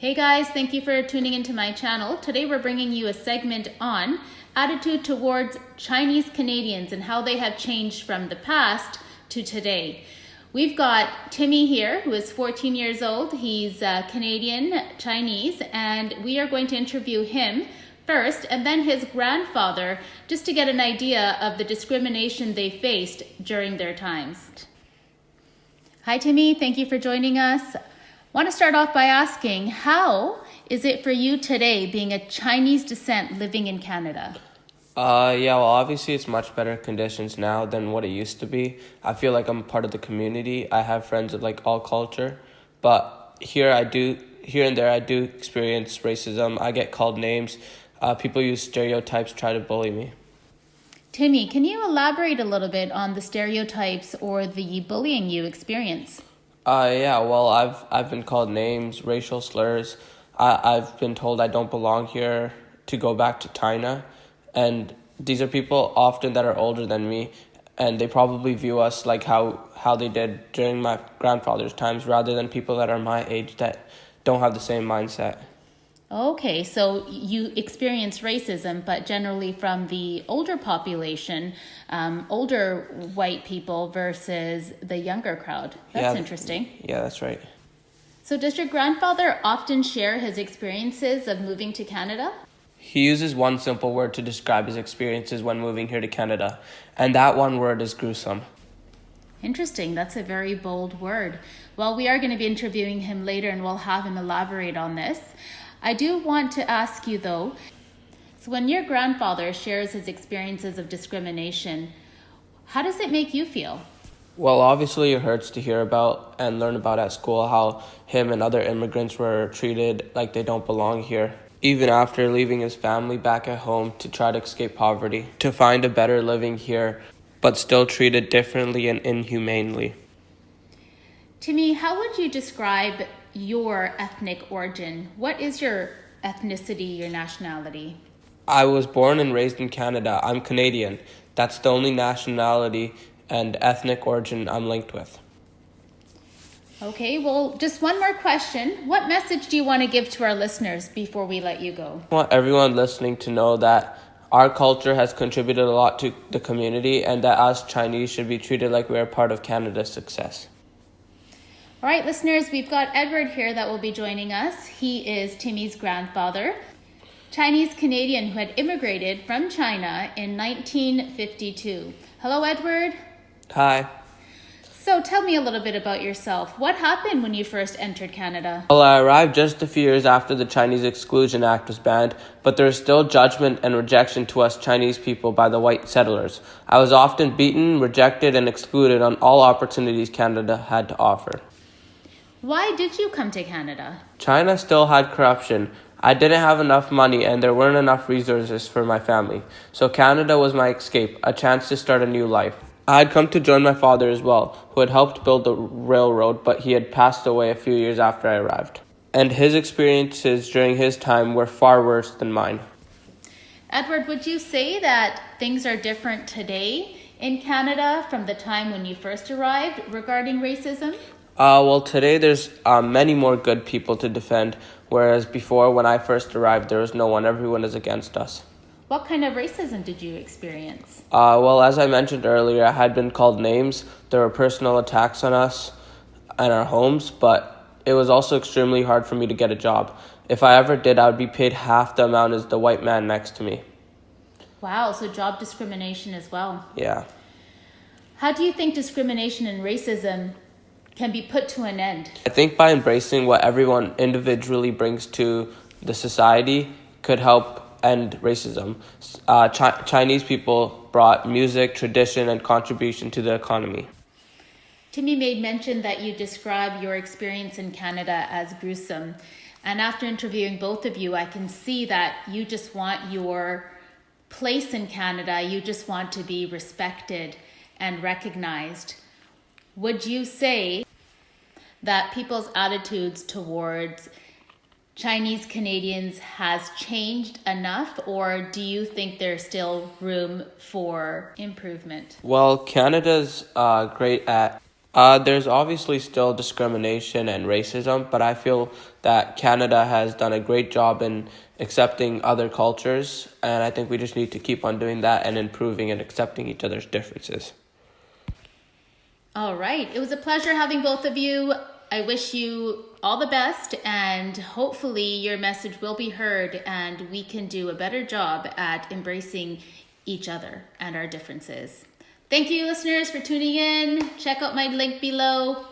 Hey guys, thank you for tuning into my channel. Today we're bringing you a segment on attitude towards Chinese Canadians and how they have changed from the past to today. We've got Timmy here, who is 14 years old. He's Canadian Chinese, and we are going to interview him first and then his grandfather just to get an idea of the discrimination they faced during their times. Hi Timmy, thank you for joining us. I want to start off by asking, how is it for you today being a Chinese descent living in Canada? Well, obviously it's much better conditions now than what it used to be. I feel like I'm part of the community. I have friends of like all culture, but here and there I do experience racism. I get called names. People use stereotypes, try to bully me. Timmy, can you elaborate a little bit on the stereotypes or the bullying you experience? I've been called names, racial slurs. I've been told I don't belong here, to go back to China. And these are people often that are older than me, and they probably view us like how they did during my grandfather's times, rather than people that are my age that don't have the same mindset. Okay, so you experience racism, but generally from the older population, older white people versus the younger crowd. That's interesting. Yeah, that's right. So does your grandfather often share his experiences of moving to Canada? He uses one simple word to describe his experiences when moving here to Canada, and that one word is gruesome. Interesting. That's a very bold word. Well, we are going to be interviewing him later, and we'll have him elaborate on this. I do want to ask you, though, so when your grandfather shares his experiences of discrimination, how does it make you feel? Well, obviously it hurts to hear about and learn about at school how him and other immigrants were treated like they don't belong here, even after leaving his family back at home to try to escape poverty, to find a better living here, but still treated differently and inhumanely. Timmy, how would you describe your ethnic origin? What is your ethnicity, your nationality? I was born and raised in Canada. I'm Canadian. That's the only nationality and ethnic origin I'm linked with. Okay, well, just one more question. What message do you want to give to our listeners before we let you go? I want everyone listening to know that our culture has contributed a lot to the community, and that us Chinese should be treated like we are part of Canada's success. All right, listeners, we've got Edward here that will be joining us. He is Timmy's grandfather, Chinese Canadian who had immigrated from China in 1952. Hello, Edward. Hi. So tell me a little bit about yourself. What happened when you first entered Canada? Well, I arrived just a few years after the Chinese Exclusion Act was banned, but there is still judgment and rejection to us Chinese people by the white settlers. I was often beaten, rejected, and excluded on all opportunities Canada had to offer. Why did you come to Canada? China still had corruption. I didn't have enough money and there weren't enough resources for my family. So Canada was my escape, a chance to start a new life. I had come to join my father as well, who had helped build the railroad, but he had passed away a few years after I arrived. And his experiences during his time were far worse than mine. Edward, would you say that things are different today in Canada from the time when you first arrived regarding racism? Today there's many more good people to defend, whereas before, when I first arrived, there was no one. Everyone is against us. What kind of racism did you experience? As I mentioned earlier, I had been called names. There were personal attacks on us and our homes, but it was also extremely hard for me to get a job. If I ever did, I would be paid half the amount as the white man next to me. Wow, so job discrimination as well. Yeah. How do you think discrimination and racism can be put to an end? I think by embracing what everyone individually brings to the society could help end racism. Chinese people brought music, tradition, and contribution to the economy. Timmy made mention that you describe your experience in Canada as gruesome. And after interviewing both of you, I can see that you just want your place in Canada. You just want to be respected and recognized. Would you say that people's attitudes towards Chinese Canadians has changed enough, or do you think there's still room for improvement? Well, Canada's great at There's obviously still discrimination and racism, but I feel that Canada has done a great job in accepting other cultures, and I think we just need to keep on doing that and improving and accepting each other's differences. All right. It was a pleasure having both of you. I wish you all the best, and hopefully your message will be heard and we can do a better job at embracing each other and our differences. Thank you, listeners, for tuning in. Check out my link below.